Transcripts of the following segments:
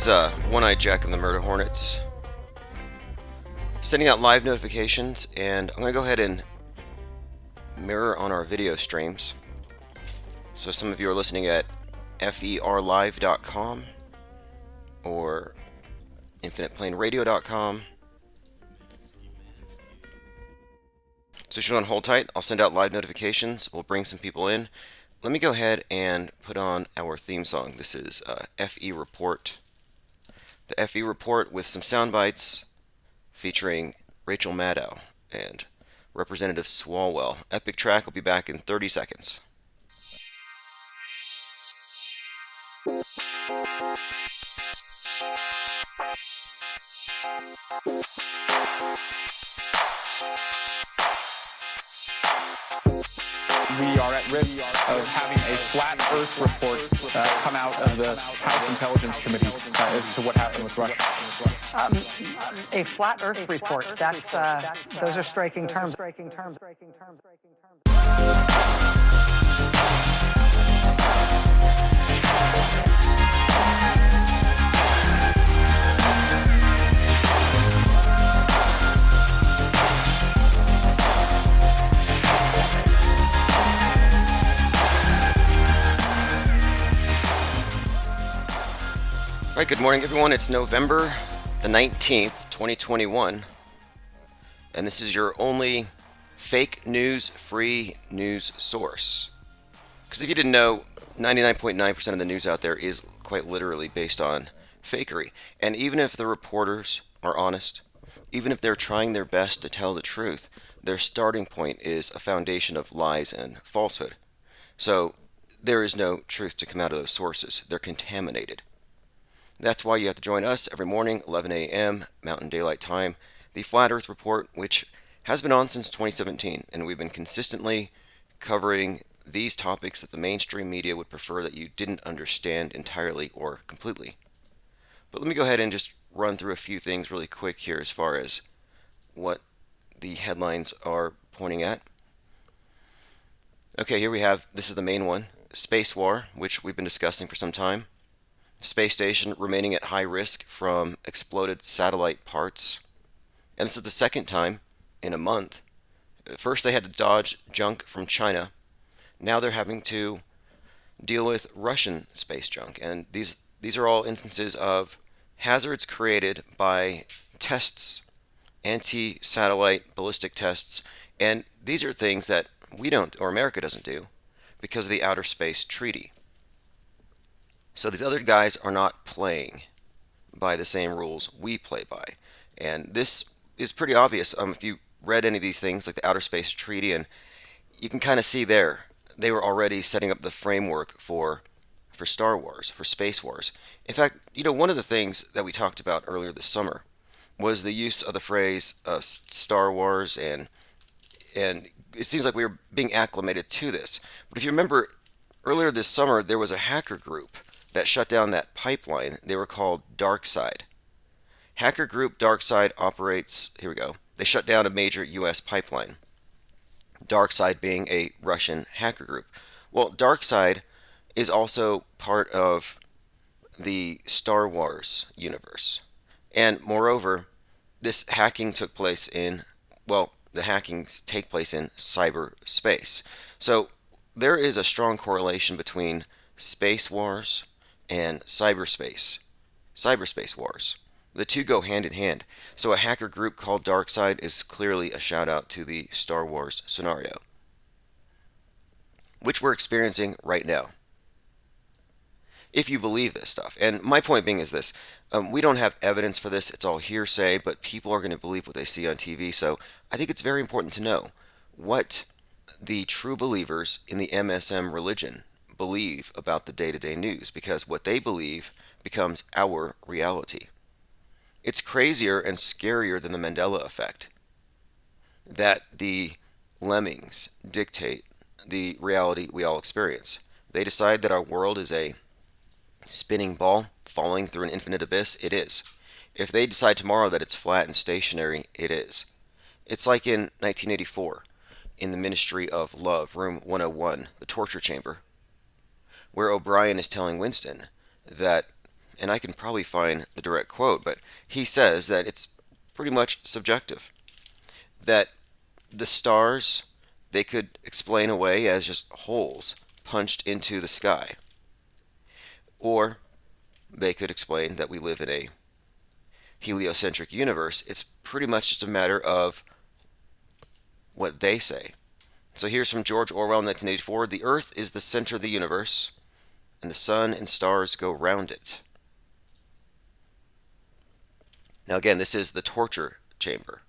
is One-Eyed Jack and the Murder Hornets sending out live notifications, and I'm going to go ahead and mirror on our video streams. So some of you are listening at ferlive.com or infiniteplaneradio.com. So if you're on hold tight, I'll send out live notifications. We'll bring some people in. Let me go ahead and put on our theme song. This is FE Report. The FE Report with some sound bites featuring Rachel Maddow and Representative Swalwell. Epic track will be back in 30 seconds. We are at risk of having a flat Earth report come out of the House Intelligence Committee as to what happened with Russia. A flat Earth report. Those are striking terms. All right, good morning, everyone. It's November the 19th, 2021, and this is your only fake news free news source. Because if you didn't know, 99.9% of the news out there is quite literally based on fakery. And even if the reporters are honest, even if they're trying their best to tell the truth, their starting point is a foundation of lies and falsehood. So there is no truth to come out of those sources. They're contaminated. That's why you have to join us every morning, 11 a.m. Mountain Daylight Time, the Flat Earth Report, which has been on since 2017, and we've been consistently covering these topics that the mainstream media would prefer that you didn't understand entirely or completely. But let me go ahead and just run through a few things really quick here as far as what the headlines are pointing at. Okay, here we have, this is the main one, Space War, which we've been discussing for some time. Space station remaining at high risk from exploded satellite parts. And this is the second time in a month. First they had to dodge junk from China. Now they're having to deal with Russian space junk. And these are all instances of hazards created by tests, anti-satellite ballistic tests. And these are things that we don't, or America doesn't do, because of the Outer Space Treaty. So these other guys are not playing by the same rules we play by. And this is pretty obvious if you read any of these things like the Outer Space Treaty, and you can kind of see there, they were already setting up the framework for Star Wars, for Space Wars. In fact, one of the things that we talked about earlier this summer was the use of the phrase Star Wars, and it seems like we were being acclimated to this. But if you remember, earlier this summer, there was a hacker group that shut down that pipeline. They were called DarkSide. Hacker group DarkSide operates, here we go, they shut down a major US pipeline. DarkSide being a Russian hacker group. Well, DarkSide is also part of the Star Wars universe. And moreover, this hacking took place in, the hackings take place in cyberspace. So there is a strong correlation between space wars and cyberspace wars. The two go hand in hand. So a hacker group called DarkSide is clearly a shout out to the Star Wars scenario, which we're experiencing right now, if you believe this stuff. And my point being is this, we don't have evidence for this, it's all hearsay, but people are going to believe what they see on TV. So I think it's very important to know what the true believers in the MSM religion believe about the day-to-day news, because what they believe becomes our reality. It's crazier and scarier than the Mandela effect, that the lemmings dictate the reality we all experience. They decide that our world is a spinning ball falling through an infinite abyss. It is. If they decide tomorrow that it's flat and stationary, it is. It's like in 1984 in the Ministry of Love, room 101, the torture chamber, where O'Brien is telling Winston that and I can probably find the direct quote, but he says that it's pretty much subjective. That the stars, they could explain away as just holes punched into the sky. Or they could explain that we live in a heliocentric universe. It's pretty much just a matter of what they say. So here's from George Orwell, 1984. The Earth is the center of the universe, and the sun and stars go round it. Now, again, this is the torture chamber.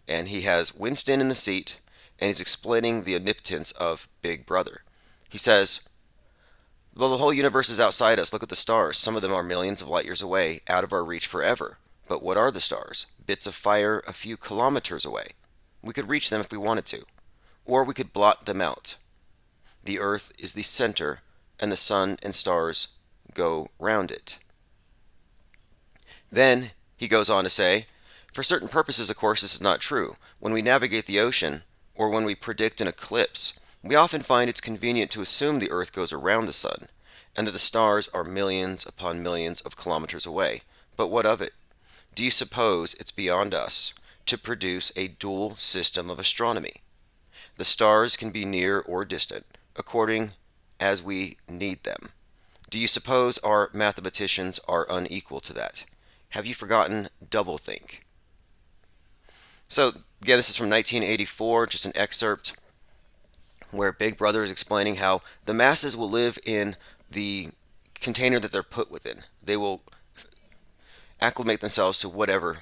And he has Winston in the seat, and he's explaining the omnipotence of Big Brother. He says, well, the whole universe is outside us. Look at the stars. Some of them are millions of light years away, out of our reach forever. But what are the stars? Bits of fire a few kilometers away. We could reach them if we wanted to, or we could blot them out. The Earth is the center, and the sun and stars go round it. Then he goes on to say, for certain purposes, of course, this is not true. When we navigate the ocean, or when we predict an eclipse, we often find it's convenient to assume the Earth goes around the sun, and that the stars are millions upon millions of kilometers away. But what of it? Do you suppose it's beyond us to produce a dual system of astronomy? The stars can be near or distant, according as we need them. Do you suppose our mathematicians are unequal to that? Have you forgotten doublethink? So, again, this is from 1984, just an excerpt where Big Brother is explaining how the masses will live in the container that they're put within. They will acclimate themselves to whatever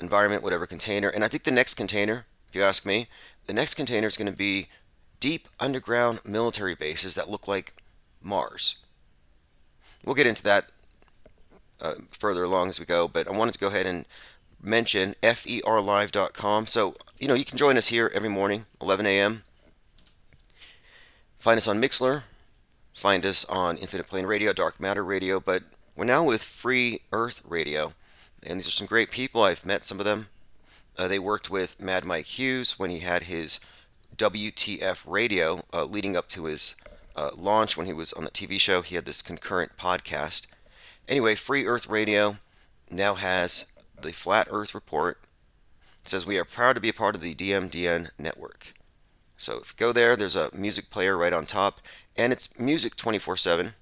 environment, whatever container. And I think the next container, if you ask me, the next container is going to be deep underground military bases that look like Mars. We'll get into that further along as we go, but I wanted to go ahead and mention ferlive.com. So, you can join us here every morning, 11 a.m. Find us on Mixler, find us on Infinite Plane Radio, Dark Matter Radio, but we're now with Free Earth Radio, and these are some great people. I've met some of them. They worked with Mad Mike Hughes when he had his WTF radio leading up to his launch when he was on the TV show. He had this concurrent podcast. Anyway, Free Earth Radio now has the Flat Earth Report. It says we are proud to be a part of the DMDN network. So if you go there, there's a music player right on top, and it's music 24/7.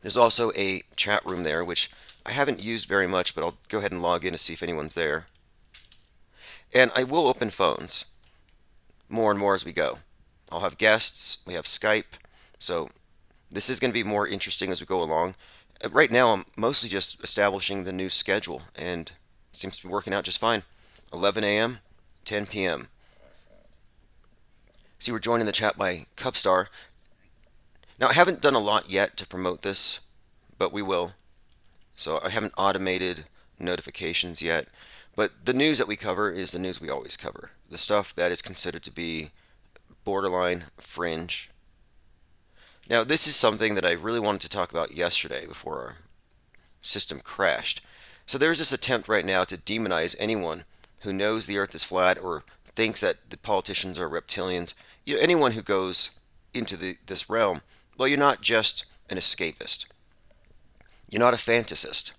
There's also a chat room there, which I haven't used very much, but I'll go ahead and log in to see if anyone's there. And I will open phones more and more as we go. I'll have guests, we have Skype, so this is going to be more interesting as we go along. Right now, I'm mostly just establishing the new schedule, and it seems to be working out just fine. 11 a.m., 10 p.m. See, we're joined in the chat by Cupstar. Now, I haven't done a lot yet to promote this, but we will. So I haven't automated notifications yet. But the news that we cover is the news we always cover. The stuff that is considered to be borderline fringe. Now, this is something that I really wanted to talk about yesterday before our system crashed. So there's this attempt right now to demonize anyone who knows the earth is flat or thinks that the politicians are reptilians. Anyone who goes into this realm, well, you're not just an escapist. You're not a fantasist.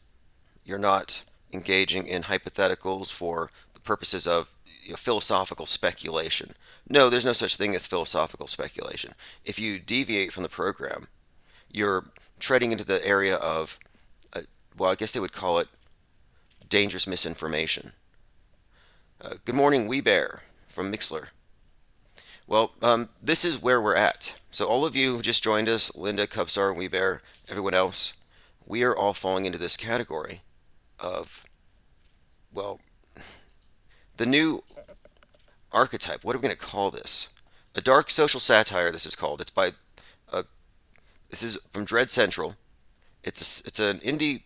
You're not engaging in hypotheticals for the purposes of philosophical speculation. No, there's no such thing as philosophical speculation. If you deviate from the program, you're treading into the area of, well, I guess they would call it dangerous misinformation. Good morning, We Bear from Mixler. Well, this is where we're at. So all of you who just joined us, Linda, Cubstar, We Bear, everyone else, we are all falling into this category of, well, the new archetype. What are we going to call this? A dark social satire, this is called. It's by, this is from Dread Central. It's an indie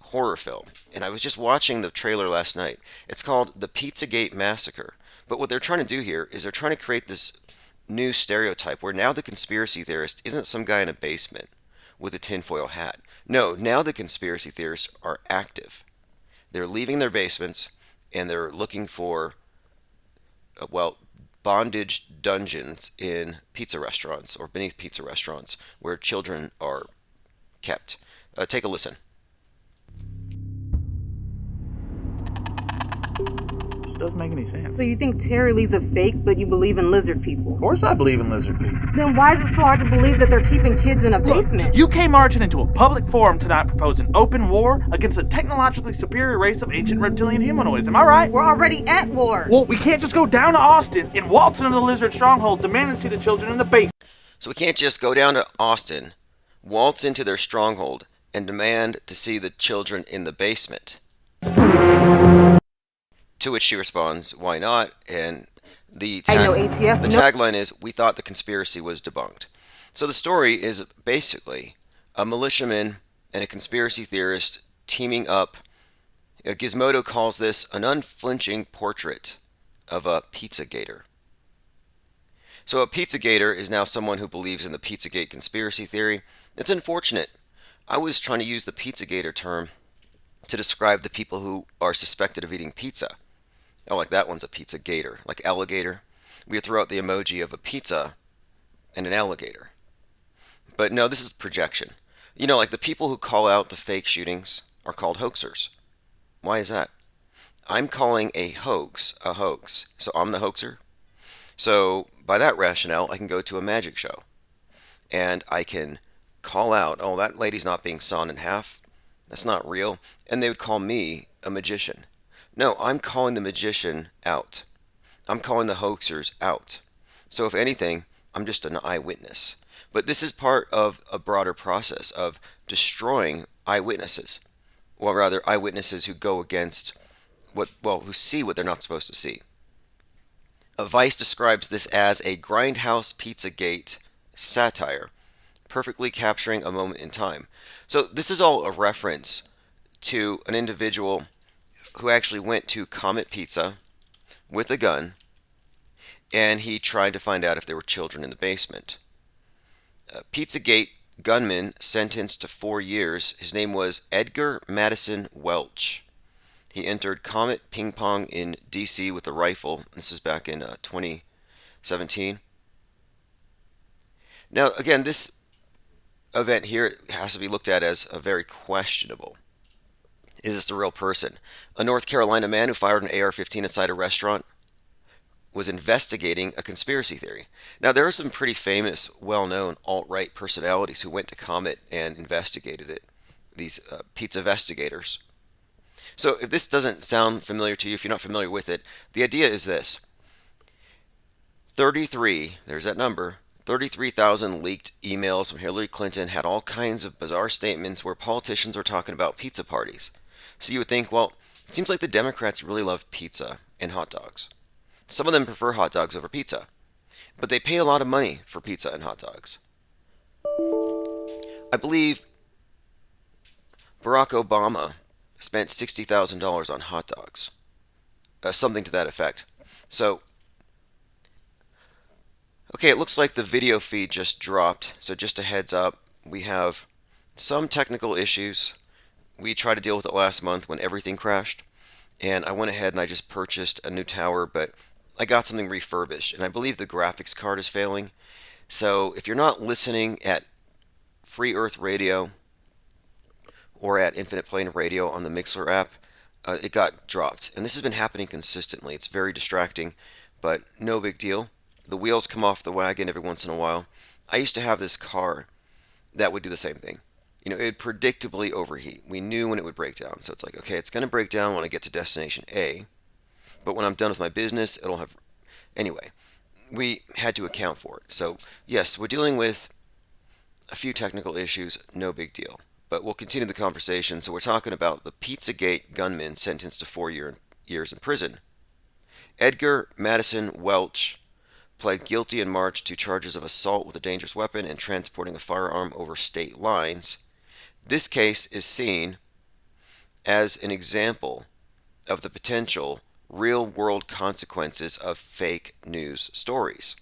horror film, and I was just watching the trailer last night. It's called The Pizzagate Massacre. But what they're trying to do here is they're trying to create this new stereotype where now the conspiracy theorist isn't some guy in a basement with a tinfoil hat. No, now the conspiracy theorists are active. They're leaving their basements and they're looking for, well, bondage dungeons in pizza restaurants or beneath pizza restaurants where children are kept. Take a listen. doesn't make any sense. So you think Terry Lee's a fake, but you believe in lizard people? Of course I believe in lizard people. Then why is it so hard to believe that they're keeping kids in a basement? You came marching into a public forum tonight proposing open war against a technologically superior race of ancient reptilian humanoids, am I right? We're already at war. Well, we can't just go down to Austin and waltz into the lizard stronghold demanding to see the children in the basement. So we can't just go down to Austin, waltz into their stronghold, and demand to see the children in the basement. To which she responds, why not? And the tagline is, we thought the conspiracy was debunked. So the story is basically a militiaman and a conspiracy theorist teaming up. Gizmodo calls this an unflinching portrait of a Pizzagator. So a Pizzagator is now someone who believes in the Pizzagate conspiracy theory. It's unfortunate. I was trying to use the Pizzagator term to describe the people who are suspected of eating pizza. Oh, like that one's a pizza gator, like alligator. We would throw out the emoji of a pizza and an alligator. But no, this is projection. You know, like the people who call out the fake shootings are called hoaxers. Why is that? I'm calling a hoax, so I'm the hoaxer. So by that rationale, I can go to a magic show and I can call out, oh, that lady's not being sawn in half. That's not real. And they would call me a magician. No, I'm calling the magician out. I'm calling the hoaxers out. So if anything, I'm just an eyewitness. But this is part of a broader process of destroying eyewitnesses. Well, rather, eyewitnesses who go against who see what they're not supposed to see. Vice describes this as a grindhouse Pizzagate satire, perfectly capturing a moment in time. So this is all a reference to an individual who actually went to Comet Pizza with a gun, and he tried to find out if there were children in the basement. Pizzagate gunman sentenced to 4 years. His name was Edgar Madison Welch. He entered Comet Ping Pong in D.C. with a rifle. This is back in 2017. Now, again, this event here has to be looked at as a very questionable. Is this a real person? A North Carolina man who fired an AR-15 inside a restaurant was investigating a conspiracy theory. Now, there are some pretty famous, well-known alt-right personalities who went to Comet and investigated it. These pizza investigators. So if this doesn't sound familiar to you, if you're not familiar with it, the idea is this. 33, there's that number, 33,000 leaked emails from Hillary Clinton had all kinds of bizarre statements where politicians were talking about pizza parties. So you would think, well, it seems like the Democrats really love pizza and hot dogs. Some of them prefer hot dogs over pizza, but they pay a lot of money for pizza and hot dogs. I believe Barack Obama spent $60,000 on hot dogs, something to that effect. So, okay, it looks like the video feed just dropped, so just a heads up, we have some technical issues. We tried to deal with it last month when everything crashed, and I went ahead and I just purchased a new tower, but I got something refurbished, and I believe the graphics card is failing. So if you're not listening at Free Earth Radio or at Infinite Plane Radio on the Mixler app, it got dropped. And this has been happening consistently. It's very distracting, but no big deal. The wheels come off the wagon every once in a while. I used to have this car that would do the same thing. You know, it would predictably overheat. We knew when it would break down. So it's like, okay, it's going to break down when I get to destination A, but when I'm done with my business, it'll have... Anyway, we had to account for it. So, yes, we're dealing with a few technical issues, no big deal. But we'll continue the conversation. So we're talking about the Pizzagate gunman sentenced to 4 years in prison. Edgar Madison Welch pled guilty in March to charges of assault with a dangerous weapon and transporting a firearm over state lines. This case is seen as an example of the potential real-world consequences of fake news stories.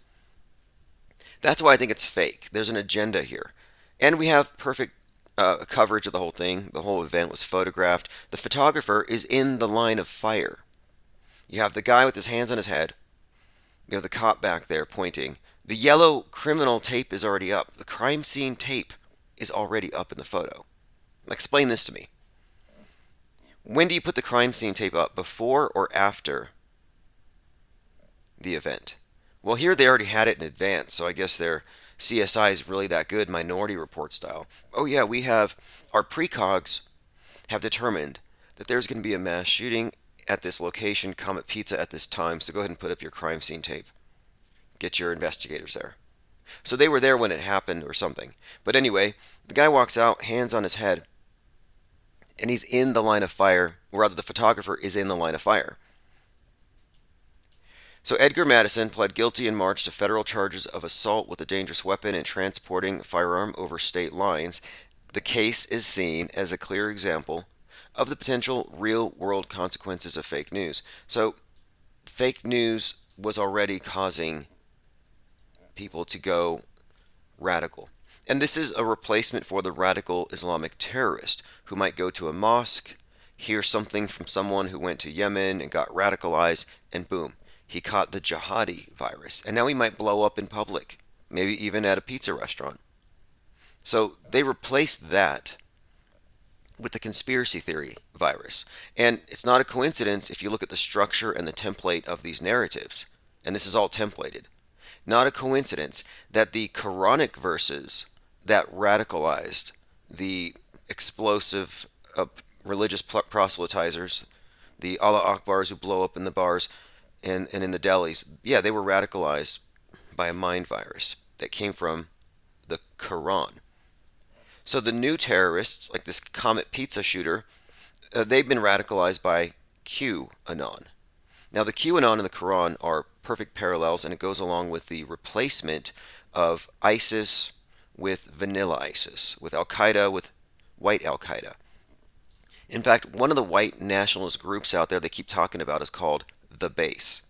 That's why I think it's fake. There's an agenda here. And we have perfect coverage of the whole thing. The whole event was photographed. The photographer is in the line of fire. You have the guy with his hands on his head. You have the cop back there pointing. The yellow criminal tape is already up. The crime scene tape is already up in the photo. Explain this to me. When do you put the crime scene tape up? Before or after the event. Well, here they already had it in advance, so I guess their CSI is really that good, Minority Report style. Oh, yeah, we have our precogs have determined that there's going to be a mass shooting at this location, Comet Pizza, at this time, so go ahead and put up your crime scene tape. Get your investigators there. So they were there when it happened or something. But anyway, the guy walks out, hands on his head, and he's in the line of fire, or rather, the photographer is in the line of fire. So Edgar Madison pled guilty in March to federal charges of assault with a dangerous weapon and transporting a firearm over state lines. The case is seen as a clear example of the potential real-world consequences of fake news. So fake news was already causing people to go radical. And this is a replacement for the radical Islamic terrorist who might go to a mosque, hear something from someone who went to Yemen and got radicalized, and boom, he caught the jihadi virus. And now he might blow up in public, maybe even at a pizza restaurant. So they replaced that with the conspiracy theory virus. And it's not a coincidence if you look at the structure and the template of these narratives. And this is all templated. Not a coincidence that the Quranic verses that radicalized the explosive religious proselytizers, the Allah Akbars who blow up in the bars and in the delis, yeah, they were radicalized by a mind virus that came from the Quran. So the new terrorists, like this Comet Pizza shooter, they've been radicalized by QAnon. Now, the QAnon and the Quran are perfect parallels, and it goes along with the replacement of ISIS with vanilla ISIS, with Al Qaeda with white Al Qaeda. In fact, one of the white nationalist groups out there they keep talking about is called the Base.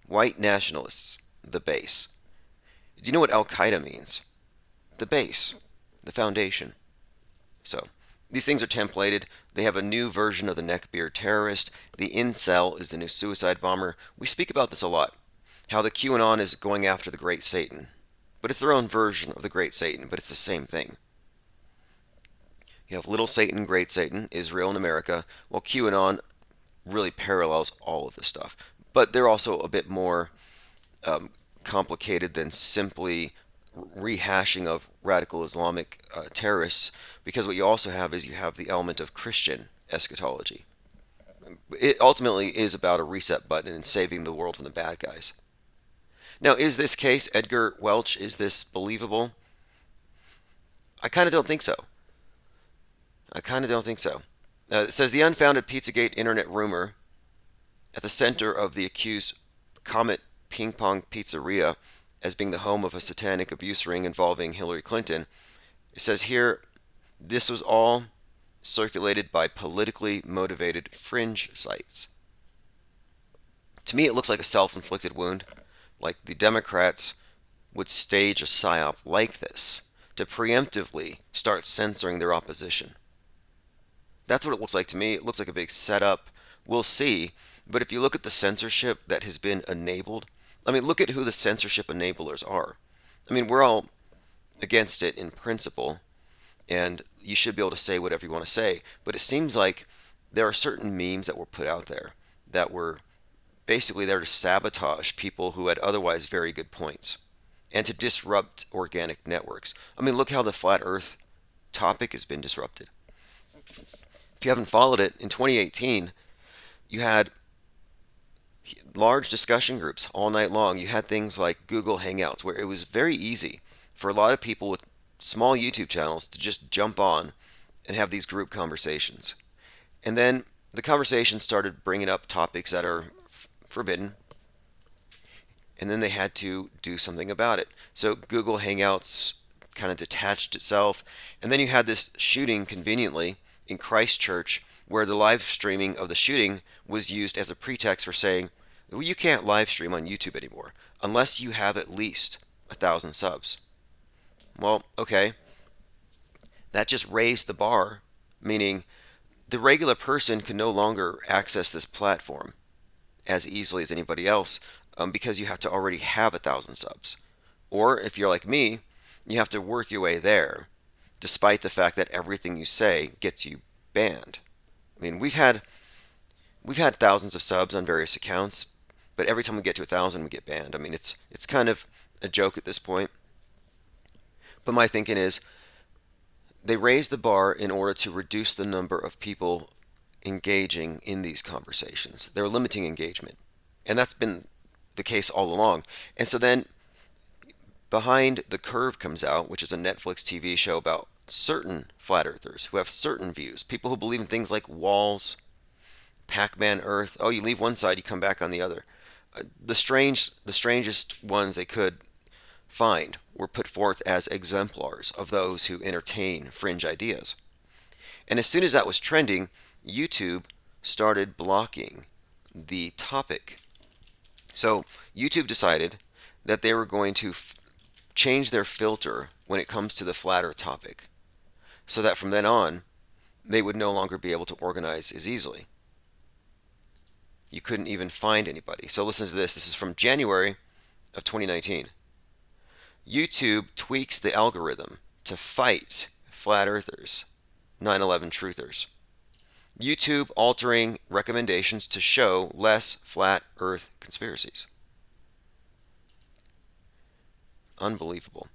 White nationalists, the Base. Do you know what Al Qaeda means? The base, the foundation. So, these things are templated. They have a new version of the neckbeard terrorist. The incel is the new suicide bomber. We speak about this a lot. How the QAnon is going after the great Satan. But it's their own version of the great Satan, but it's the same thing. You have little Satan, great Satan, Israel and America, while QAnon really parallels all of this stuff. But they're also a bit more complicated than simply rehashing of radical Islamic terrorists, because what you also have is you have the element of Christian eschatology. It ultimately is about a reset button and saving the world from the bad guys. Now, is this case, Edgar Welch, is this believable? I kind of don't think so. It says the unfounded Pizzagate internet rumor at the center of the accused Comet Ping Pong Pizzeria as being the home of a satanic abuse ring involving Hillary Clinton. It says here, this was all circulated by politically motivated fringe sites. To me, it looks like a self-inflicted wound, like the Democrats would stage a psyop like this to preemptively start censoring their opposition. That's what it looks like to me. It looks like a big setup. We'll see. But if you look at the censorship that has been enabled, I mean, look at who the censorship enablers are. I mean, we're all against it in principle, and you should be able to say whatever you want to say. But it seems like there are certain memes that were put out there that were basically there to sabotage people who had otherwise very good points and to disrupt organic networks. I mean, look how the flat earth topic has been disrupted. If you haven't followed it, in 2018, you had large discussion groups all night long. You had things like Google Hangouts, where it was very easy for a lot of people with small YouTube channels to just jump on and have these group conversations. And then the conversation started bringing up topics that are forbidden, and then they had to do something about it. So Google Hangouts kind of detached itself, and then you had this shooting conveniently in Christchurch, where the live streaming of the shooting was used as a pretext for saying, well, you can't live stream on YouTube anymore unless you have at least 1,000 subs. Well, okay, that just raised the bar, meaning the regular person can no longer access this platform as easily as anybody else because you have to already have 1,000 subs. Or if you're like me, you have to work your way there, despite the fact that everything you say gets you banned. I mean, we've had thousands of subs on various accounts, but every time we get to 1,000, we get banned. I mean, it's kind of a joke at this point. But my thinking is they raise the bar in order to reduce the number of people engaging in these conversations. They're limiting engagement. And that's been the case all along. And so then Behind the Curve comes out, which is a Netflix TV show about certain flat earthers who have certain views, people who believe in things like walls, Pac-Man Earth. Oh, you leave one side, you come back on the other. The strangest ones they could find were put forth as exemplars of those who entertain fringe ideas. And as soon as that was trending, YouTube started blocking the topic. So YouTube decided that they were going to change their filter when it comes to the flat earth topic, so that from then on, they would no longer be able to organize as easily. You couldn't even find anybody. So listen to this. This is from January of 2019. YouTube tweaks the algorithm to fight flat earthers, 9/11 truthers. YouTube altering recommendations to show less flat earth conspiracies. Unbelievable.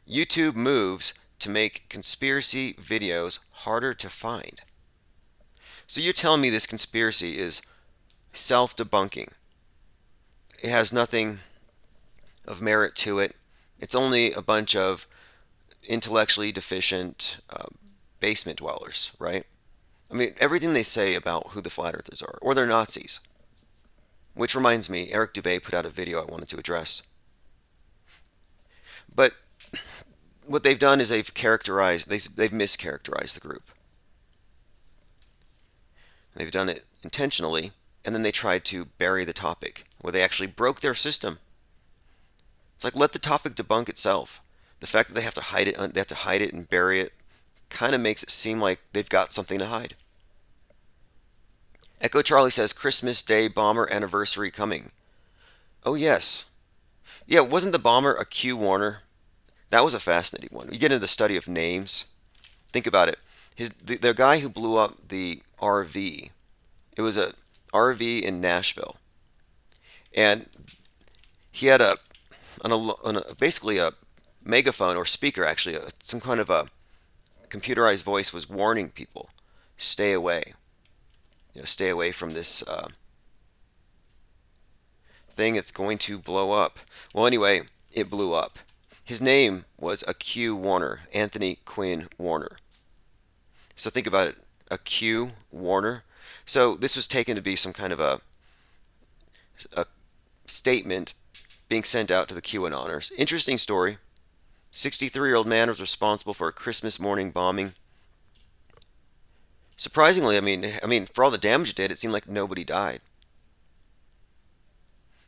YouTube moves to make conspiracy videos harder to find. So you're telling me this conspiracy is self-debunking. It has nothing of merit to it. It's only a bunch of intellectually deficient basement dwellers, right? I mean, everything they say about who the flat earthers are, or they're Nazis. Which reminds me, Eric Dubay put out a video I wanted to address. But what they've done is they've mischaracterized the group. They've done it intentionally, and then they tried to bury the topic, where they actually broke their system. It's like, let the topic debunk itself. The fact that they have to hide it and bury it kind of makes it seem like they've got something to hide. Echo Charlie says, Christmas Day bomber anniversary coming. Oh, yes. Yeah, wasn't the bomber a Q Warner? That was a fascinating one. You get into the study of names. Think about it. The guy who blew up the RV, it was a RV in Nashville. And he had basically a megaphone or speaker, actually, some kind of a computerized voice was warning people, stay away. Stay away from this thing. It's going to blow up. Well, anyway, it blew up. His name was a Q Warner, Anthony Quinn Warner. So think about it, a Q Warner. So this was taken to be some kind of a statement being sent out to the QAnoners. Interesting story. 63-year-old man was responsible for a Christmas morning bombing. Surprisingly, I mean, for all the damage it did, it seemed like nobody died.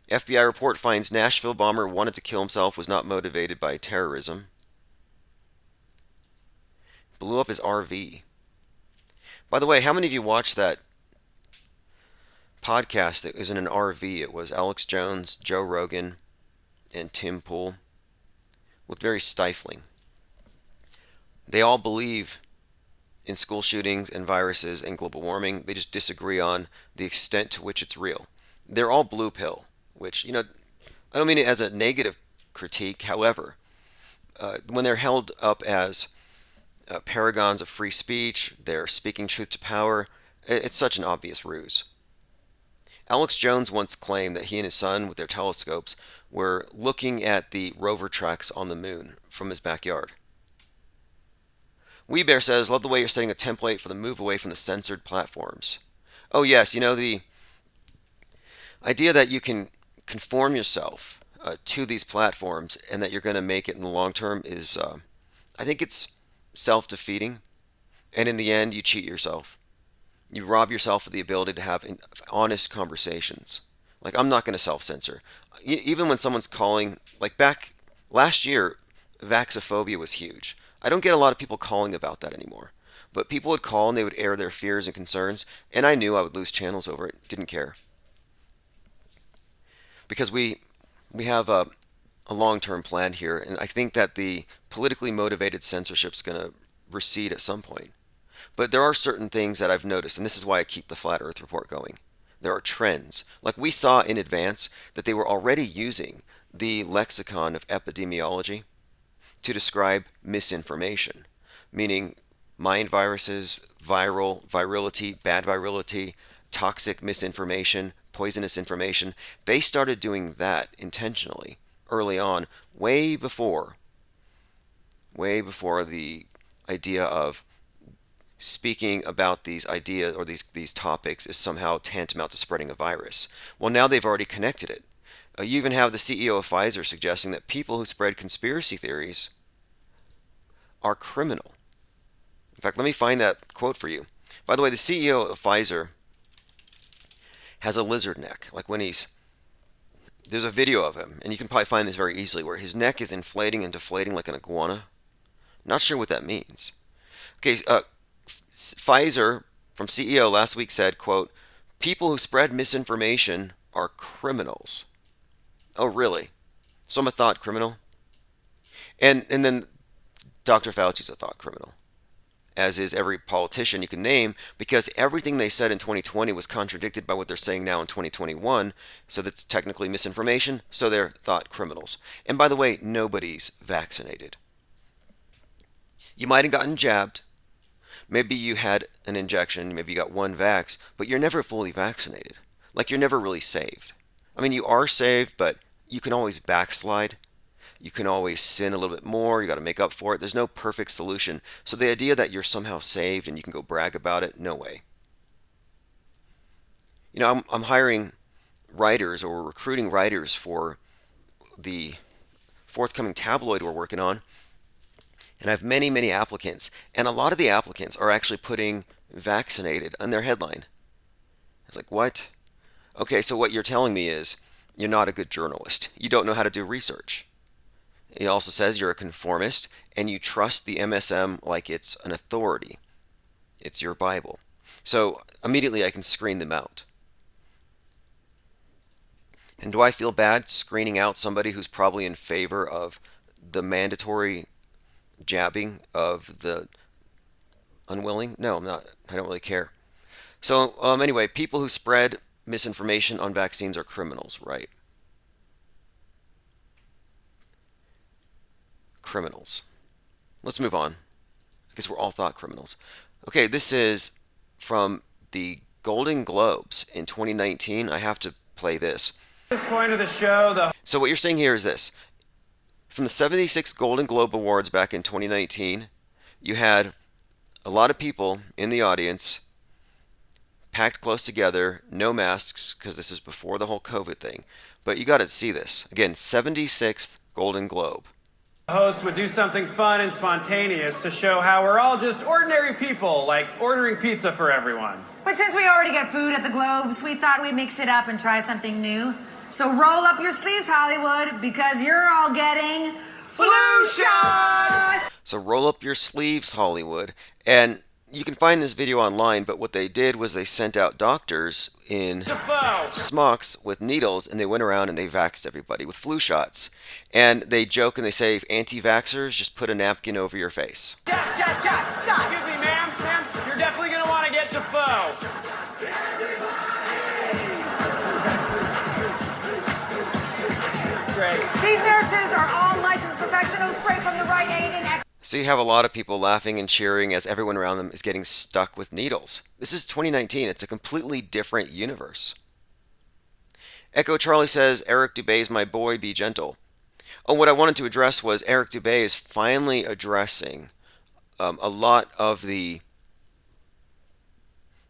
FBI report finds Nashville bomber wanted to kill himself, was not motivated by terrorism. Blew up his RV. By the way, how many of you watched that podcast that was in an RV? It was Alex Jones, Joe Rogan, and Tim Pool. Looked very stifling. They all believe in school shootings and viruses and global warming. They just disagree on the extent to which it's real. They're all blue pill, which, I don't mean it as a negative critique. However, when they're held up as paragons of free speech, they're speaking truth to power, it's such an obvious ruse. Alex Jones once claimed that he and his son, with their telescopes, were looking at the rover tracks on the moon from his backyard. WeBear says, love the way you're setting a template for the move away from the censored platforms. Oh yes, the idea that you can conform yourself to these platforms and that you're going to make it in the long term is, I think it's self-defeating. And in the end, you cheat yourself. You rob yourself of the ability to have honest conversations. Like, I'm not going to self-censor. Even when someone's calling, like back last year, vaxophobia was huge. I don't get a lot of people calling about that anymore. But people would call and they would air their fears and concerns, and I knew I would lose channels over it. Didn't care. Because we have a long-term plan here, and I think that the politically motivated censorship is going to recede at some point. But there are certain things that I've noticed, and this is why I keep the Flat Earth Report going. There are trends. Like we saw in advance that they were already using the lexicon of epidemiology to describe misinformation, meaning mind viruses, virility, bad virility, toxic misinformation, poisonous information. They started doing that intentionally early on, way before the idea of speaking about these ideas or these topics is somehow tantamount to spreading a virus. Well, now they've already connected it. You even have the CEO of Pfizer suggesting that people who spread conspiracy theories are criminal. In fact, let me find that quote for you. By the way, the CEO of Pfizer has a lizard neck. Like when there's a video of him, and you can probably find this very easily, where his neck is inflating and deflating like an iguana. Not sure what that means. Okay, Pfizer from CEO last week said, quote, people who spread misinformation are criminals. Oh, really? So I'm a thought criminal? And then Dr. Fauci's a thought criminal, as is every politician you can name, because everything they said in 2020 was contradicted by what they're saying now in 2021, so that's technically misinformation, so they're thought criminals. And by the way, nobody's vaccinated. You might have gotten jabbed. Maybe you had an injection, maybe you got one vax, but you're never fully vaccinated. Like you're never really saved. I mean, you are saved, but you can always backslide. You can always sin a little bit more. You got to make up for it. There's no perfect solution. So the idea that you're somehow saved and you can go brag about it, no way. You know, I'm hiring writers or recruiting writers for the forthcoming tabloid we're working on. And I have many, many applicants. And a lot of the applicants are actually putting vaccinated on their headline. It's like, what? Okay, so what you're telling me is you're not a good journalist. You don't know how to do research. It also says you're a conformist and you trust the MSM like it's an authority. It's your Bible. So immediately I can screen them out. And do I feel bad screening out somebody who's probably in favor of the mandatory jabbing of the unwilling? No, I'm not. I don't really care. So anyway, people who spread misinformation on vaccines are criminals, right? Criminals. Let's move on, because we're all thought criminals. Okay, this is from the Golden Globes in 2019. I have to play this. Point of the show, So what you're seeing here is this. From the 76 Golden Globe Awards back in 2019, you had a lot of people in the audience packed close together, no masks, because this is before the whole COVID thing. But you got to see this. Again, 76th Golden Globe. the host would do something fun and spontaneous to show how we're all just ordinary people, like ordering pizza for everyone. But since we already get food at the Globes, we thought we'd mix it up and try something new. So roll up your sleeves, Hollywood, because you're all getting flu shots! So roll up your sleeves, Hollywood. And you can find this video online, but what they did was they sent out doctors in smocks with needles, and they went around and they vaxxed everybody with flu shots. And they joke and they say, anti-vaxxers, just put a napkin over your face. Shot! Excuse me, ma'am, you're definitely going to want to get Defoe. Great. These nurses are all licensed professionals straight from the Rite Aid and... So you have a lot of people laughing and cheering as everyone around them is getting stuck with needles. This is 2019. It's a completely different universe. Echo Charlie says, Eric Dubay is my boy, be gentle. Oh, what I wanted to address was Eric Dubay is finally addressing a lot of the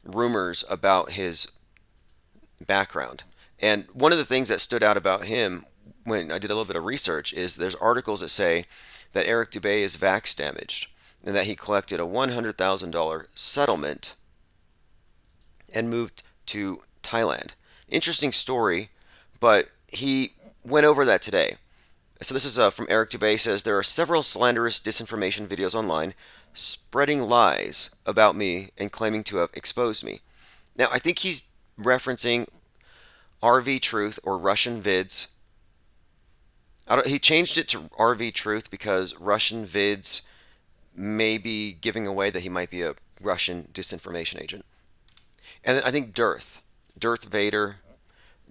rumors about his background. And one of the things that stood out about him when I did a little bit of research is there's articles that say that Eric Dubay is vax damaged and that he collected a $100,000 settlement and moved to Thailand. Interesting story, but he went over that today. So this is from Eric Dubay. Says there are several slanderous disinformation videos online spreading lies about me and claiming to have exposed me. Now I think he's referencing RV Truth or Russian vids. He changed it to RV Truth because Russian vids may be giving away that he might be a Russian disinformation agent. And then I think Dearth. Darth Vader,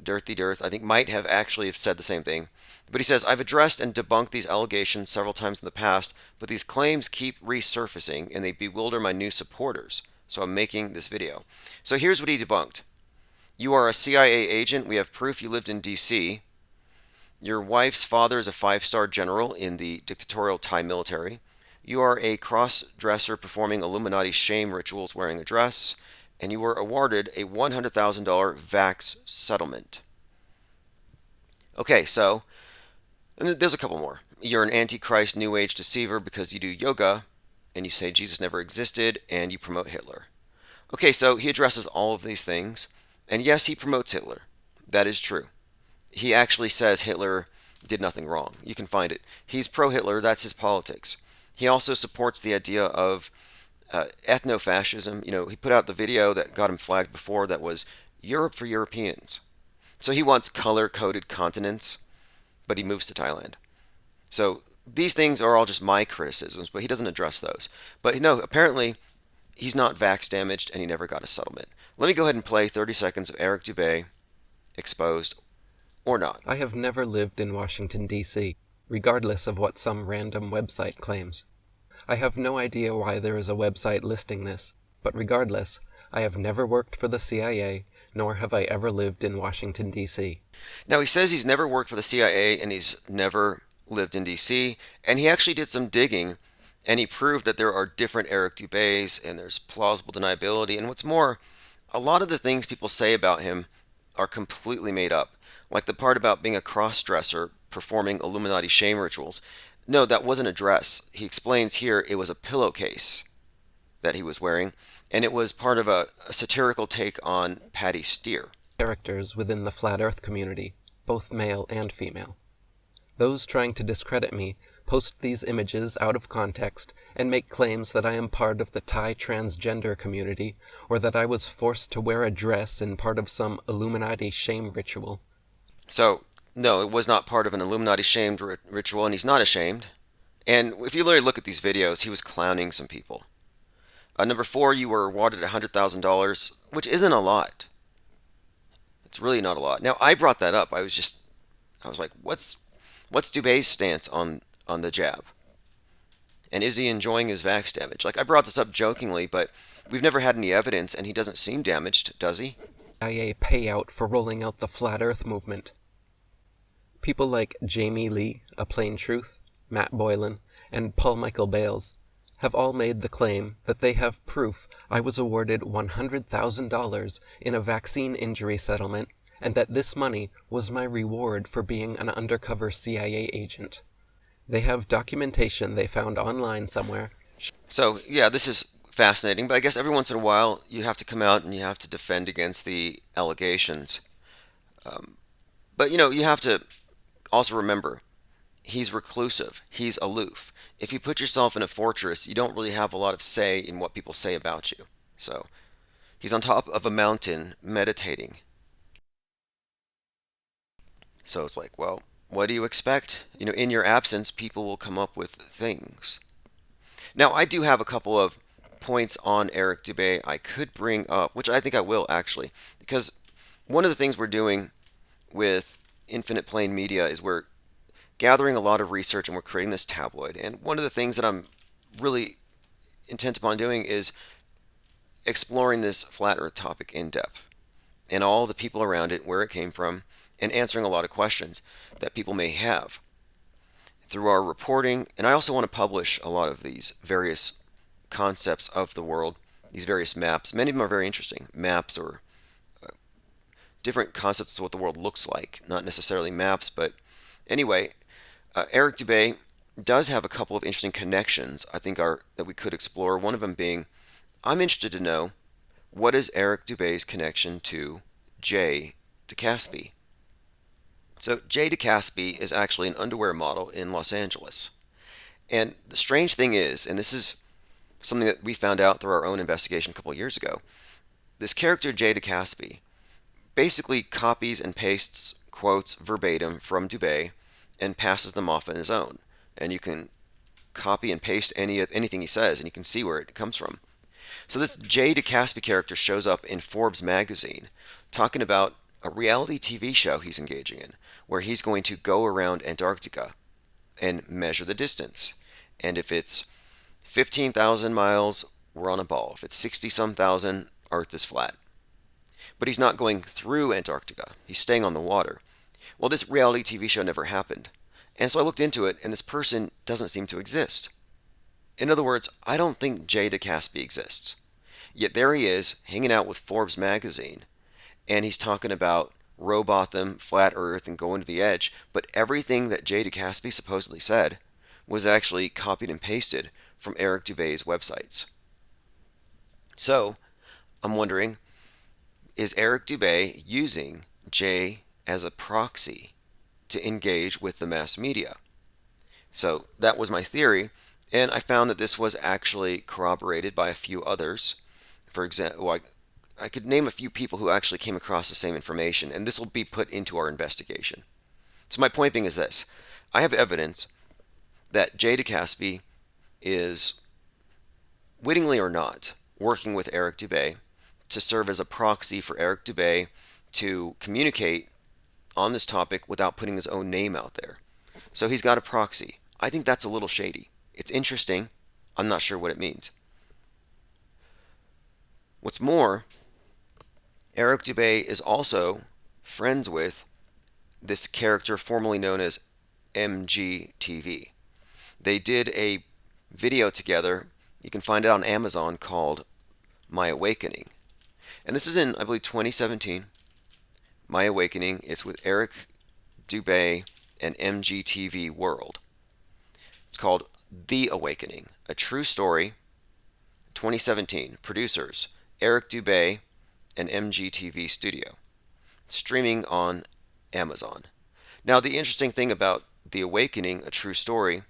Dirthy Dirth, I think might have actually have said the same thing. But he says, I've addressed and debunked these allegations several times in the past, but these claims keep resurfacing and they bewilder my new supporters. So I'm making this video. So here's what he debunked. You are a CIA agent. We have proof you lived in D.C. Your wife's father is a 5-star general in the dictatorial Thai military. You are a cross-dresser performing Illuminati shame rituals wearing a dress. And you were awarded a $100,000 vax settlement. Okay, so and there's a couple more. You're an antichrist New Age deceiver because you do yoga, and you say Jesus never existed, and you promote Hitler. Okay, so he addresses all of these things, and yes, he promotes Hitler. That is true. He actually says Hitler did nothing wrong. You can find it. He's pro-Hitler. That's his politics. He also supports the idea of ethno-fascism. You know, he put out the video that got him flagged before that was Europe for Europeans. So he wants color-coded continents, but he moves to Thailand. So these things are all just my criticisms, but he doesn't address those. But no, apparently he's not vax damaged and he never got a settlement. Let me go ahead and play 30 seconds of Eric Dubay, exposed or not. I have never lived in Washington, D.C., regardless of what some random website claims. I have no idea why there is a website listing this, but regardless, I have never worked for the CIA, nor have I ever lived in Washington, D.C. Now, he says he's never worked for the CIA and he's never lived in D.C., and he actually did some digging, and he proved that there are different Eric Dubays, and there's plausible deniability, and what's more, a lot of the things people say about him are completely made up, like the part about being a cross-dresser performing Illuminati shame rituals. No, that wasn't a dress. He explains here it was a pillowcase that he was wearing, and it was part of a satirical take on Patty Steer. Characters within the Flat Earth community, both male and female. Those trying to discredit me post these images out of context and make claims that I am part of the Thai transgender community or that I was forced to wear a dress in part of some Illuminati shame ritual. So, no, it was not part of an Illuminati shamed ritual, and he's not ashamed. And if you really look at these videos, he was clowning some people. Number 4, you were awarded $100,000, which isn't a lot. It's really not a lot. Now, I brought that up. I was like, what's Dubay's stance on the jab? And is he enjoying his vax damage? Like, I brought this up jokingly, but we've never had any evidence, and he doesn't seem damaged, does he? CIA payout for rolling out the Flat Earth movement. People like Jamie Lee, A Plain Truth, Matt Boylan, and Paul Michael Bales have all made the claim that they have proof I was awarded $100,000 in a vaccine injury settlement and that this money was my reward for being an undercover CIA agent. They have documentation they found online somewhere. So, yeah, this is fascinating, but I guess every once in a while you have to come out and you have to defend against the allegations. But, you know, you have to also remember, he's reclusive, he's aloof. If you put yourself in a fortress, you don't really have a lot of say in what people say about you. So, he's on top of a mountain meditating. So it's like, well, what do you expect? You know, in your absence, people will come up with things. Now, I do have a couple of points on Eric Dubay I could bring up, which I think I will actually, because one of the things we're doing with Infinite Plane Media is we're gathering a lot of research and we're creating this tabloid. And one of the things that I'm really intent upon doing is exploring this flat earth topic in depth and all the people around it, where it came from, and answering a lot of questions that people may have through our reporting. And I also want to publish a lot of these various concepts of the world, these various maps. Many of them are very interesting. Maps or different concepts of what the world looks like. Not necessarily maps, but anyway, Eric Dubay does have a couple of interesting connections I think that we could explore. One of them being, I'm interested to know, what is Eric Dubay's connection to Jay DeCaspy? So Jay DeCaspy is actually an underwear model in Los Angeles. And the strange thing is, and this is something that we found out through our own investigation a couple of years ago, this character Jay DeCaspy basically copies and pastes quotes verbatim from Dubay and passes them off on his own. And you can copy and paste anything he says, and you can see where it comes from. So this Jay DeCaspi character shows up in Forbes magazine talking about a reality TV show he's engaging in, where he's going to go around Antarctica and measure the distance. And if it's 15,000 miles, we're on a ball. If it's 60 some thousand, Earth is flat. But he's not going through Antarctica. He's staying on the water. Well, this reality TV show never happened. And so I looked into it, and this person doesn't seem to exist. In other words, I don't think Jay DeCaspi exists. Yet there he is, hanging out with Forbes magazine, and he's talking about Robotham, flat Earth, and going to the edge. But everything that Jay DeCaspi supposedly said was actually copied and pasted from Eric Dubay's websites. So, I'm wondering, is Eric Dubay using Jay as a proxy to engage with the mass media? So that was my theory, and I found that this was actually corroborated by a few others. For example, I could name a few people who actually came across the same information, and this will be put into our investigation. So my point being is this. I have evidence that Jay DeCaspi is, wittingly or not, working with Eric Dubay to serve as a proxy for Eric Dubay to communicate on this topic without putting his own name out there. So he's got a proxy. I think that's a little shady. It's interesting. I'm not sure what it means. What's more, Eric Dubay is also friends with this character formerly known as MGTV. They did a video together. You can find it on Amazon called My Awakening. And this is in, I believe, 2017. My Awakening. It's with Eric Dubay and MGTV World. It's called The Awakening, a true story. 2017. Producers Eric Dubay and MGTV Studio. Streaming on Amazon. Now, the interesting thing about The Awakening, a true story,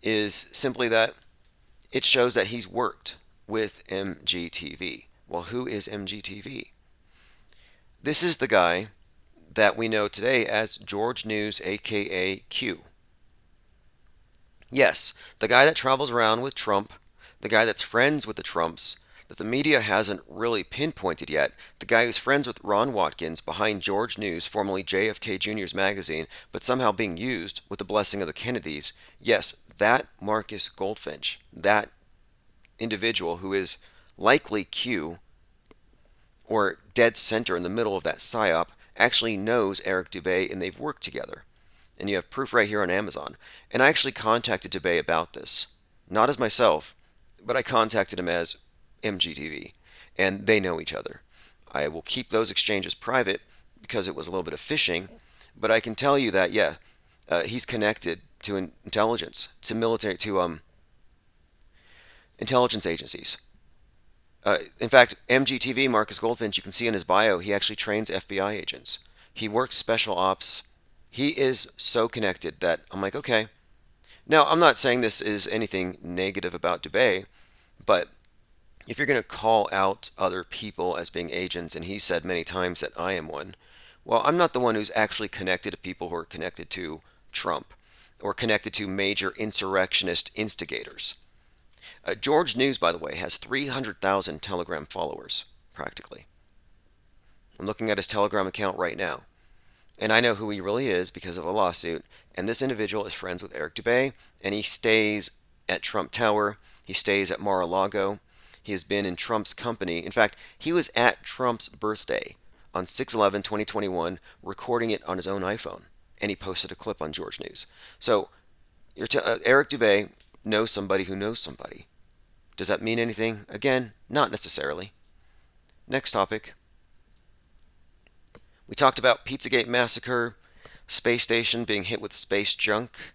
is simply that it shows that he's worked with MGTV. Well, who is MGTV? This is the guy that we know today as George News, aka Q. Yes, the guy that travels around with Trump, the guy that's friends with the Trumps, that the media hasn't really pinpointed yet, the guy who's friends with Ron Watkins behind George News, formerly JFK Jr.'s magazine, but somehow being used with the blessing of the Kennedys. Yes, that Marcus Goldfinch, that individual who is likely Q, or dead center in the middle of that psyop, actually knows Eric Dubay and they've worked together. And you have proof right here on Amazon. And I actually contacted Dubay about this. Not as myself, but I contacted him as MGTV. And they know each other. I will keep those exchanges private because it was a little bit of phishing. But I can tell you that, yeah, he's connected to intelligence, to military, to intelligence agencies. In fact, MGTV, Marcus Goldfinch, you can see in his bio, he actually trains FBI agents. He works special ops. He is so connected that I'm like, okay. Now, I'm not saying this is anything negative about Dubay, but if you're going to call out other people as being agents, and he said many times that I am one, well, I'm not the one who's actually connected to people who are connected to Trump or connected to major insurrectionist instigators. George News, by the way, has 300,000 Telegram followers, practically. I'm looking at his Telegram account right now. And I know who he really is because of a lawsuit. And this individual is friends with Eric Dubay, and he stays at Trump Tower. He stays at Mar-a-Lago. He has been in Trump's company. In fact, he was at Trump's birthday on 6/11/2021, recording it on his own iPhone. And he posted a clip on George News. So, Eric Dubay knows somebody who knows somebody. Does that mean anything? Again, not necessarily. Next topic. We talked about Pizzagate massacre, space station being hit with space junk.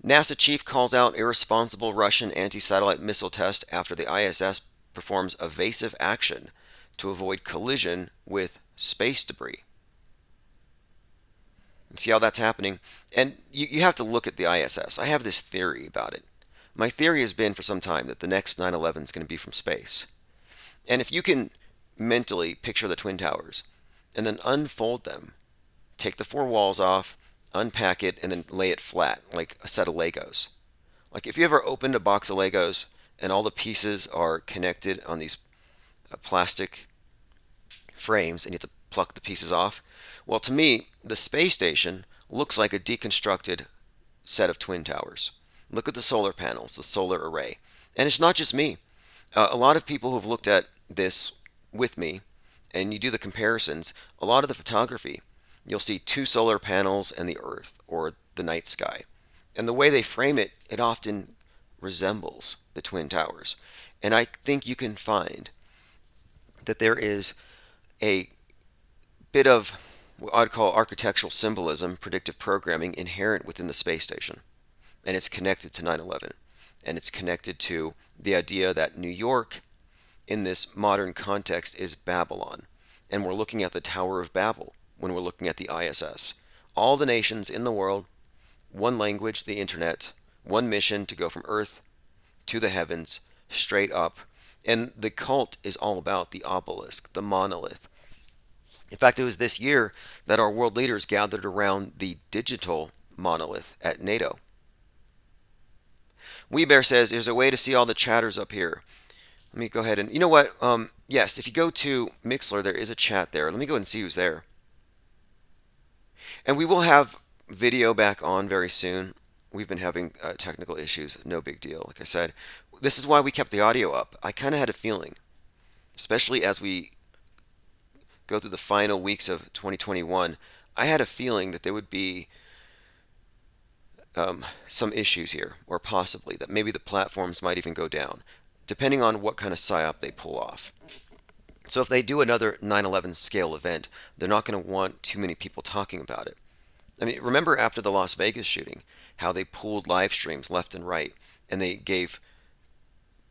NASA chief calls out irresponsible Russian anti-satellite missile test after the ISS performs evasive action to avoid collision with space debris. You see how that's happening? And you have to look at the ISS. I have this theory about it. My theory has been for some time that the next 9/11 is going to be from space. And if you can mentally picture the Twin Towers and then unfold them, take the four walls off, unpack it, and then lay it flat like a set of Legos. Like if you ever opened a box of Legos and all the pieces are connected on these plastic frames, and you have to pluck the pieces off. Well, to me, the space station looks like a deconstructed set of twin towers. Look at the solar panels, the solar array. And it's not just me. A lot of people who've looked at this with me, and you do the comparisons, a lot of the photography, you'll see two solar panels and the Earth or the night sky. And the way they frame it, it often resembles the Twin Towers. And I think you can find that there is a bit of what I'd call architectural symbolism, predictive programming inherent within the space station. And it's connected to 9/11. And it's connected to the idea that New York, in this modern context, is Babylon. And we're looking at the Tower of Babel when we're looking at the ISS. All the nations in the world, one language, the internet, one mission to go from Earth to the heavens, straight up. And the cult is all about the obelisk, the monolith. In fact, it was this year that our world leaders gathered around the digital monolith at NATO. WeBear says, there's a way to see all the chatters up here. Let me go ahead and, you know what? Yes, if you go to Mixler, there is a chat there. Let me go ahead and see who's there. And we will have video back on very soon. We've been having technical issues. No big deal. Like I said, this is why we kept the audio up. I kind of had a feeling, especially as we go through the final weeks of 2021, I had a feeling that there would be some issues here, or possibly that maybe the platforms might even go down, depending on what kind of psyop they pull off. So if they do another 9/11 scale event, they're not going to want too many people talking about it. I mean, remember after the Las Vegas shooting, how they pulled live streams left and right, and they gave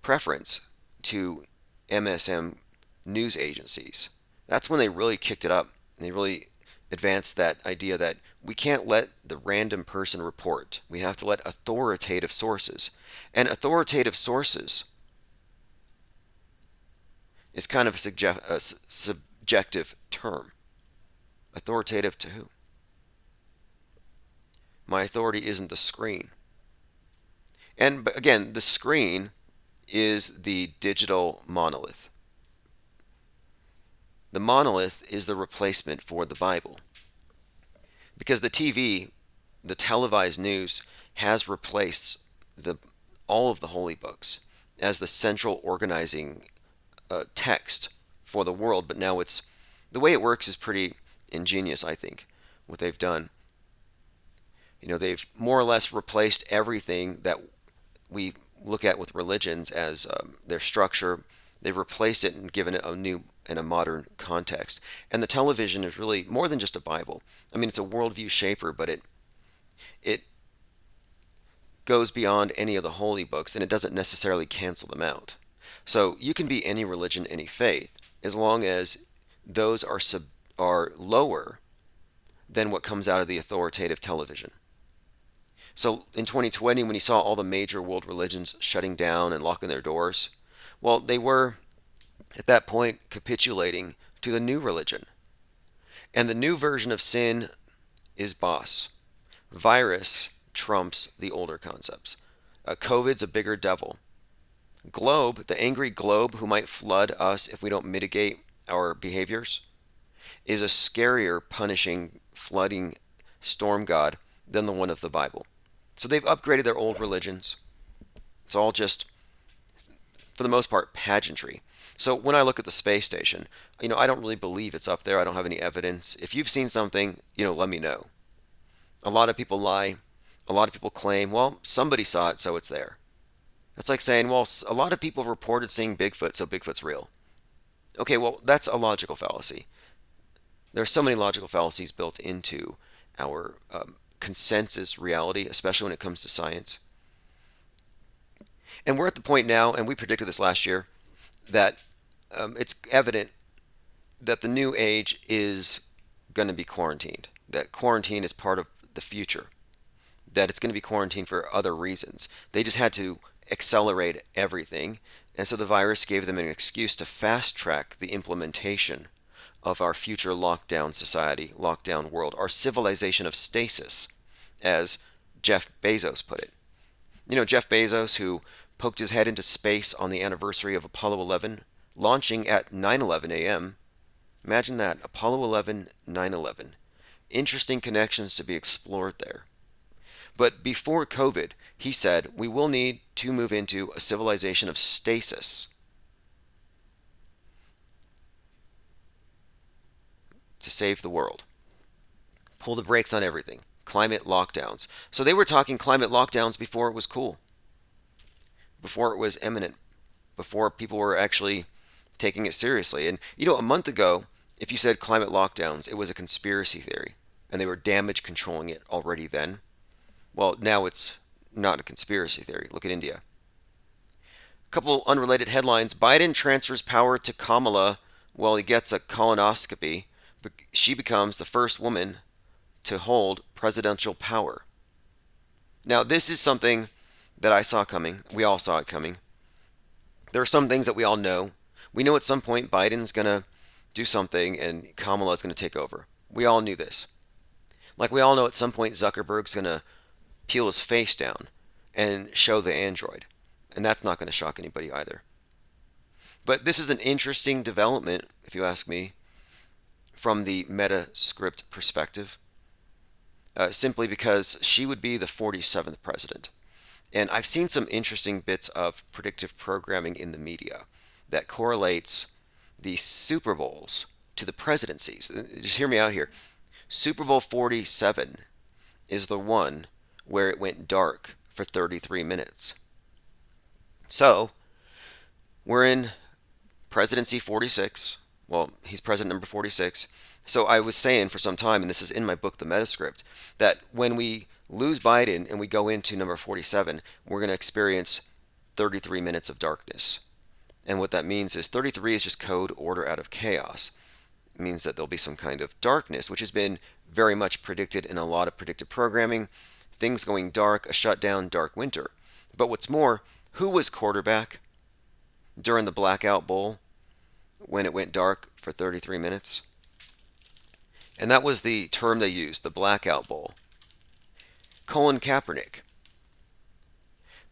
preference to MSM news agencies. That's when they really kicked it up. They really advanced that idea that we can't let the random person report. We have to let authoritative sources. And authoritative sources is kind of a subjective term. Authoritative to who? My authority isn't the screen. And again, the screen is the digital monolith. The monolith is the replacement for the Bible. Because the TV, the televised news, has replaced all of the holy books as the central organizing text for the world. But now the way it works is pretty ingenious, I think, what they've done. You know, they've more or less replaced everything that we look at with religions as their structure. They've replaced it and given it a new and a modern context. And the television is really more than just a Bible. I mean, it's a worldview shaper, but it goes beyond any of the holy books, and it doesn't necessarily cancel them out. So you can be any religion, any faith, as long as those are lower than what comes out of the authoritative television. So in 2020, when you saw all the major world religions shutting down and locking their doors, well, they were at that point capitulating to the new religion. And the new version of sin is boss. Virus trumps the older concepts. COVID's a bigger devil. Globe, the angry globe who might flood us if we don't mitigate our behaviors, is a scarier, punishing, flooding storm god than the one of the Bible. So they've upgraded their old religions. It's all just, for the most part, pageantry. So when I look at the space station, I don't really believe it's up there. I don't have any evidence. If you've seen something, let me know. A lot of people lie. A lot of people claim, well, somebody saw it, so it's there. That's like saying, well, a lot of people have reported seeing Bigfoot, so Bigfoot's real. Okay, well, that's a logical fallacy. There are so many logical fallacies built into our consensus reality, especially when it comes to science. And we're at the point now, and we predicted this last year, that it's evident that the new age is going to be quarantined, that quarantine is part of the future, that it's going to be quarantined for other reasons. They just had to accelerate everything, and so the virus gave them an excuse to fast track the implementation of our future lockdown society, lockdown world, our civilization of stasis, as Jeff Bezos put it. Jeff Bezos, who poked his head into space on the anniversary of Apollo 11, launching at 9:11 a.m. Imagine that, Apollo 11, 9/11. Interesting connections to be explored there. But before COVID, he said we will need to move into a civilization of stasis to save the world. Pull the brakes on everything. Climate lockdowns. So they were talking climate lockdowns before it was cool, before it was imminent, before people were actually taking it seriously. And a month ago, if you said climate lockdowns, it was a conspiracy theory, and they were damage controlling it already then. Well, now it's not a conspiracy theory. Look at India. A couple unrelated headlines. Biden transfers power to Kamala while he gets a colonoscopy. She becomes the first woman to hold presidential power. Now, this is something that I saw coming. We all saw it coming. There are some things that we all know. We know at some point Biden's going to do something and Kamala's going to take over. We all knew this. Like we all know at some point Zuckerberg's going to peel his face down and show the Android. And that's not going to shock anybody either. But this is an interesting development, if you ask me, from the meta script perspective. Simply because she would be the 47th president. And I've seen some interesting bits of predictive programming in the media that correlates the Super Bowls to the presidencies. Just hear me out here. Super Bowl 47 is the one where it went dark for 33 minutes. So, we're in presidency 46. Well, he's president number 46. So I was saying for some time, and this is in my book, The Metascript, that when we lose Biden and we go into number 47, we're going to experience 33 minutes of darkness. And what that means is 33 is just code order out of chaos. It means that there'll be some kind of darkness, which has been very much predicted in a lot of predictive programming. Things going dark, a shutdown, dark winter. But what's more, who was quarterback during the Blackout Bowl when it went dark for 33 minutes? And that was the term they used, the Blackout Bowl. Colin Kaepernick.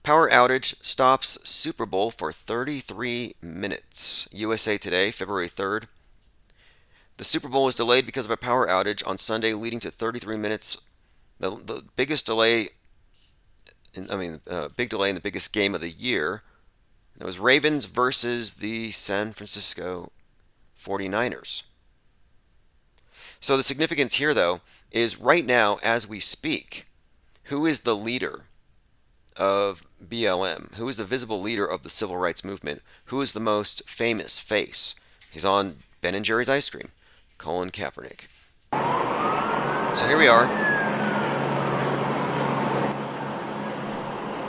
Power outage stops Super Bowl for 33 minutes. USA Today, February 3rd. The Super Bowl was delayed because of a power outage on Sunday, leading to 33 minutes. The biggest delay, big delay in the biggest game of the year. It was Ravens versus the San Francisco 49ers. So the significance here, though, is right now, as we speak, who is the leader of BLM? Who is the visible leader of the civil rights movement? Who is the most famous face? He's on Ben & Jerry's ice cream. Colin Kaepernick. So here we are.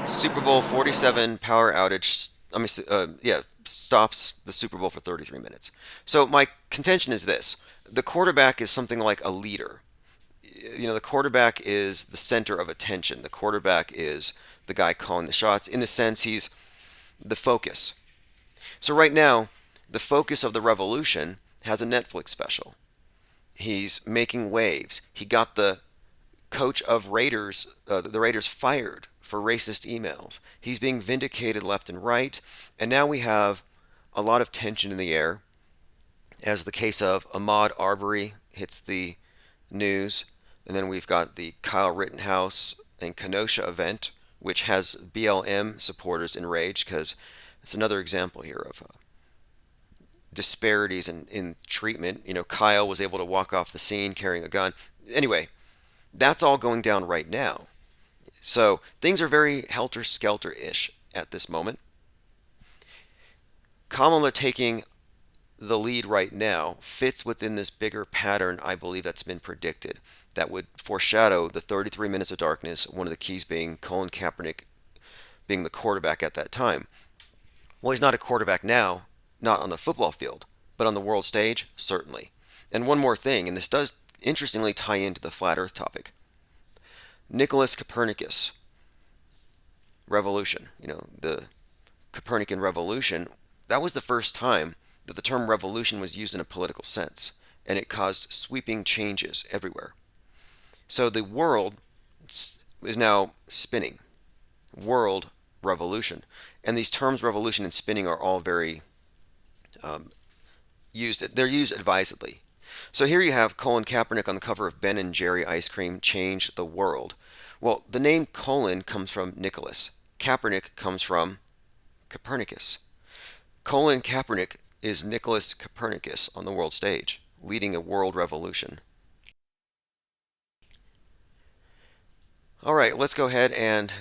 Super Bowl 47 power outage. Stops the Super Bowl for 33 minutes. So my contention is this. The quarterback is something like a leader. The quarterback is the center of attention. The quarterback is the guy calling the shots. In a sense, he's the focus. So right now, the focus of the revolution has a Netflix special. He's making waves. He got the coach of the Raiders fired for racist emails. He's being vindicated left and right. And now we have a lot of tension in the air as the case of Ahmaud Arbery hits the news. And then we've got the Kyle Rittenhouse and Kenosha event, which has BLM supporters enraged because it's another example here of disparities in treatment. Kyle was able to walk off the scene carrying a gun. Anyway, that's all going down right now. So things are very helter-skelter-ish at this moment. Kamala taking the lead right now fits within this bigger pattern, I believe, that's been predicted that would foreshadow the 33 minutes of darkness, one of the keys being Colin Kaepernick being the quarterback at that time. Well, he's not a quarterback now, not on the football field, but on the world stage, certainly. And one more thing, and this does interestingly tie into the flat earth topic. Nicholas Copernicus revolution, the Copernican revolution, that was the first time that the term revolution was used in a political sense, and it caused sweeping changes everywhere. So the world is now spinning. World revolution. And these terms revolution and spinning are all very they're used advisedly. So here you have Colin Kaepernick on the cover of Ben and Jerry ice cream change the world. Well, the name Colin comes from Nicholas. Kaepernick comes from Copernicus. Colin Kaepernick is Nicholas Copernicus on the world stage, leading a world revolution. All right, let's go ahead and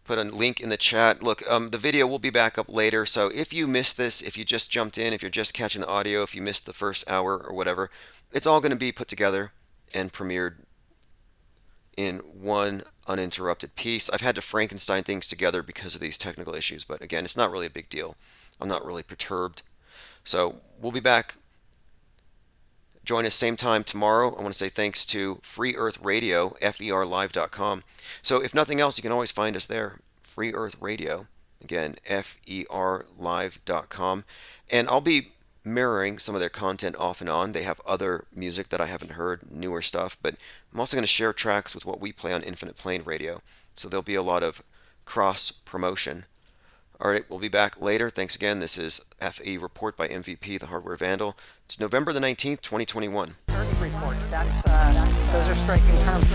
put a link in the chat. Look, the video will be back up later, so if you missed this, if you just jumped in, if you're just catching the audio, if you missed the first hour or whatever, it's all going to be put together and premiered in one uninterrupted piece. I've had to Frankenstein things together because of these technical issues, but again, it's not really a big deal. I'm not really perturbed. So we'll be back. Join us same time tomorrow. I want to say thanks to Free Earth Radio, ferlive.com. So if nothing else, you can always find us there, Free Earth Radio. Again, ferlive.com. And I'll be mirroring some of their content off and on. They have other music that I haven't heard, newer stuff, but I'm also going to share tracks with what we play on Infinite Plane Radio. So there'll be a lot of cross promotion. All right, we'll be back later. Thanks again. This is FE Report by MVP, the Hardware Vandal. It's November the 19th, 2021. Report. Those are striking terms.